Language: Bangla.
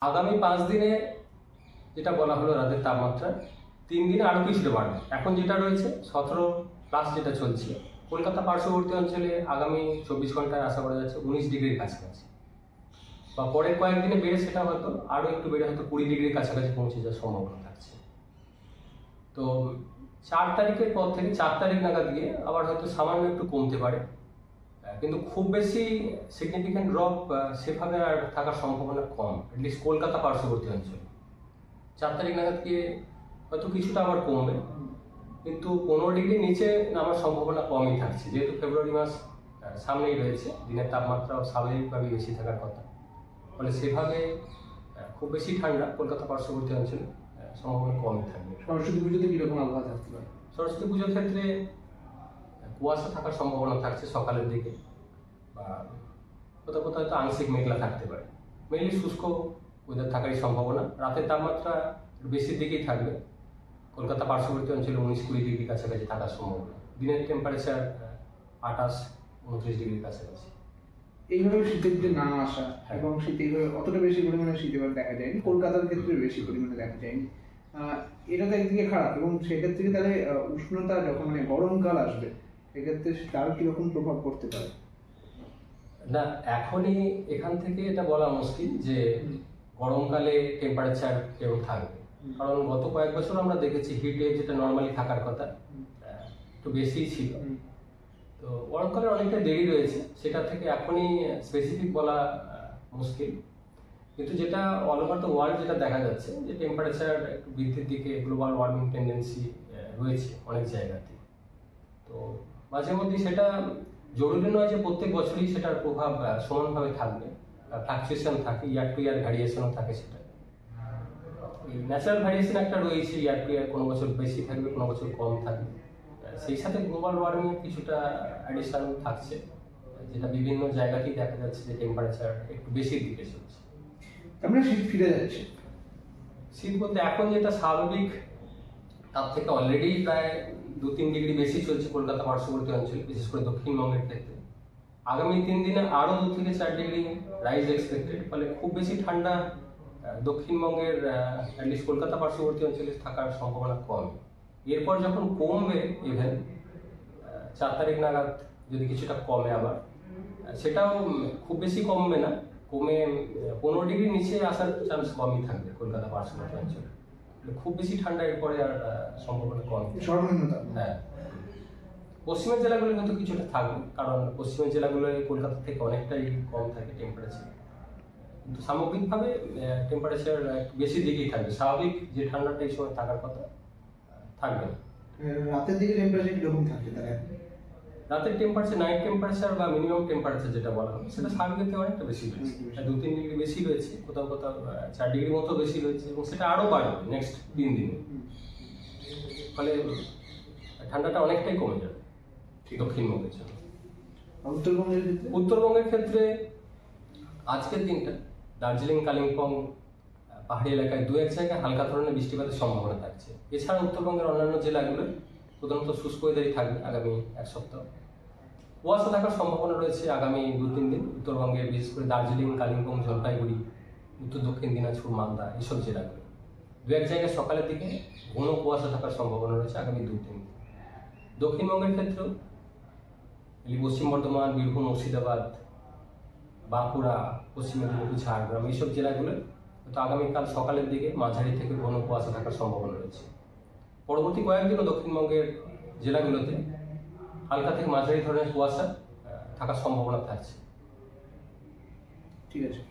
আগামী 5 দিনে যেটা বলা হলো রাতের তাপমাত্রা 3 দিনে আরও কিছুটা বাড়বে। এখন যেটা রয়েছে 17+ যেটা চলছে, কলকাতা পার্শ্ববর্তী অঞ্চলে আগামী 24 ঘন্টায় আশা করা যাচ্ছে 19 ডিগ্রির কাছাকাছি, বা পরের কয়েকদিনে বেড়ে সেটা হয়তো আরও একটু বেড়ে হয়তো 20 ডিগ্রির কাছাকাছি পৌঁছে যাওয়ার সম্ভাবনা থাকছে। তো 4 তারিখের পর থেকে 4 তারিখ নাগাদ গিয়ে আবার হয়তো সামান্য একটু কমতে পারে, কিন্তু খুব বেশি সিগনিফিক্যান্ট ড্রপ সেভাবে আর থাকার সম্ভাবনা কম, অ্যাটলিস্ট কলকাতা পার্শ্ববর্তী অঞ্চলে। 4 তারিখ নাগাদ গিয়ে হয়তো কিছুটা আবার কমবে, কিন্তু 15 ডিগ্রির নিচে নামার সম্ভাবনা কমই থাকছে, যেহেতু ফেব্রুয়ারি মাস সামনেই রয়েছে। দিনের তাপমাত্রাও স্বাভাবিকভাবেই বেশি থাকার কথা, ফলে সেভাবে খুব বেশি ঠান্ডা কলকাতা পার্শ্ববর্তী অঞ্চলে সম্ভাবনা কমই থাকবে। সরস্বতী পুজোতে কিরকম আবহাওয়া থাকতে পারে? সরস্বতী পুজোর ক্ষেত্রে কুয়াশা থাকার সম্ভাবনা থাকছে সকালের দিকে, বা কোথাও কোথাও হয়তো আংশিক মেঘলা থাকতে পারে। মেনলি শুষ্ক ওয়েদার থাকারই সম্ভাবনা। রাতের তাপমাত্রা বেশির দিকেই থাকবে, কলকাতা পার্শ্ববর্তী অঞ্চলে 19-20 ডিগ্রি কাছাকাছি থাকার সম্ভাবনা। দিনের টেম্পারেচার 28-29 ডিগ্রির কাছাকাছি। এইভাবে শীতের যে না আসা এবং শীত এইভাবে অতটা বেশি পরিমাণে শীত এবার দেখা যায়নি, কলকাতার ক্ষেত্রে বেশি পরিমাণে দেখা যায়নি। এটা তো একদিকে খারাপ, এবং সেক্ষেত্রে তাহলে উষ্ণতা যখন গরমকাল আসবে সেক্ষেত্রে তার কিরকম প্রভাব পড়তে পারে? না, এখনই এখান থেকে এটা বলা মুশকিল যে গরমকালে টেম্পারেচার কেমন থাকবে, কারণ গত কয়েক বছর আমরা দেখেছি হিট ওয়েভ যেটা নর্মালি থাকার কথা একটু বেশিই ছিল। তো গরমকালের অনেকটা দেরি রয়েছে, সেটা থেকে এখনই স্পেসিফিক বলা মুশকিল। কিন্তু যেটা অল ওভার দ্য ওয়ার্ল্ড যেটা দেখা যাচ্ছে যে টেম্পারেচার একটু বৃদ্ধির দিকে, গ্লোবাল ওয়ার্মিং টেন্ডেন্সি রয়েছে অনেক জায়গাতে। তো মাঝে মধ্যে সেটা জরুরি নয় যে প্রত্যেক বছরই সেটার প্রভাব সমানভাবে থাকবে, ফ্লাকচুয়েশন থাকে, ইয়ার টু ইয়ার ভ্যারিয়েশনও থাকে। সেটা ন্যাচারাল ভ্যারিয়েশন একটা রয়েছে, ইয়ার টু ইয়ার কোনো বছর বেশি থাকবে, কোনো বছর কম থাকবে। সেই সাথে গ্লোবাল ওয়ার্মিং কিছুটা অ্যাডিশন থাকছে, যেটা বিভিন্ন জায়গাতেই দেখা যাচ্ছে যে টেম্পারেচার একটু বেশির দিকে চলছে। আমরা শীত ফিরে যাচ্ছে। শীত বলতে এখন যেটা স্বাভাবিক তার থেকে অলরেডি প্রায় 2-3 ডিগ্রি বেশি চলছে কলকাতা পার্শ্ববর্তী অঞ্চলে, বিশেষ করে দক্ষিণবঙ্গের ক্ষেত্রে। আগামী 3 দিনে আরও 2 থেকে 4 ডিগ্রি রাইজ এক্সপেক্টেড, ফলে খুব বেশি ঠান্ডা দক্ষিণবঙ্গের অ্যাটলিস্ট কলকাতা পার্শ্ববর্তী অঞ্চলে থাকার সম্ভাবনা কম। এরপর যখন কমবে, ইভেন 4 তারিখ নাগাদ যদি কিছুটা কমে আবার, সেটাও খুব বেশি কমবে না, কমে 15 ডিগ্রির নিচে আসার চান্স কমই থাকবে কলকাতা পার্শ্ববর্তী অঞ্চলে। খুব বেশি ঠান্ডা এরপরে আর সম্ভাবনা কম। হ্যাঁ, পশ্চিমের জেলাগুলো কিন্তু কিছুটা থাকবে, কারণ পশ্চিমের জেলাগুলো কলকাতা থেকে অনেকটাই কম থাকে টেম্পারেচার, কিন্তু সামগ্রিকভাবে টেম্পারেচার বেশি দিকেই থাকবে। স্বাভাবিক যে ঠান্ডাটা এই সময় থাকার কথা থাকবে না। রাতের দিকে টেম্পারেচার কিরকম থাকবে তাহলে? রাতের টেম্পারেচার, নাইট টেম্পারেচার বা মিনিমাম টেম্পারেচার যেটা বলা হয়, সেটা স্বাভাবিকের থেকে অনেকটা বেশি রয়েছে। 2-3 ডিগ্রি বেশি রয়েছে, কোথাও কোথাও 4 ডিগ্রি মতো বেশি রয়েছে, এবং সেটা আরও বাড়বে নেক্সট 3 দিনে। ফলে ঠান্ডাটা অনেকটাই কমে যাবে দক্ষিণবঙ্গের জন্য। উত্তরবঙ্গের ক্ষেত্রে আজকের দিনটা দার্জিলিং, কালিম্পং পাহাড়ি এলাকায় 2-1 জায়গায় হালকা ধরনের বৃষ্টিপাতের সম্ভাবনা থাকছে। এছাড়া উত্তরবঙ্গের অন্যান্য জেলাগুলো প্রধানত শুষ্ক ওয়েদারই থাকবে আগামী 1 সপ্তাহ। কুয়াশা থাকার সম্ভাবনা রয়েছে আগামী 2-3 দিন উত্তরবঙ্গে, বিশেষ করে দার্জিলিং, কালিম্পং, জলপাইগুড়ি, উত্তর দক্ষিণ দিনাজপুর, মালদা এইসব জেলাগুলো 2-1 জায়গায় সকালের দিকে ঘন কুয়াশা থাকার সম্ভাবনা রয়েছে আগামী 2-3 দিন। দক্ষিণবঙ্গের ক্ষেত্রেও পশ্চিম বর্ধমান, বীরভূম, মুর্শিদাবাদ, বাঁকুড়া, পশ্চিম মেদিনীপুর, ঝাড়গ্রাম এইসব জেলাগুলো হয়তো আগামীকাল সকালের দিকে মাঝারি থেকে ঘন কুয়াশা থাকার সম্ভাবনা রয়েছে। পরবর্তী কয়েকদিনও দক্ষিণবঙ্গের জেলাগুলোতে হালকা থেকে মাঝারি ধরনের কুয়াশা থাকার সম্ভাবনা থাকছে। ঠিক আছে।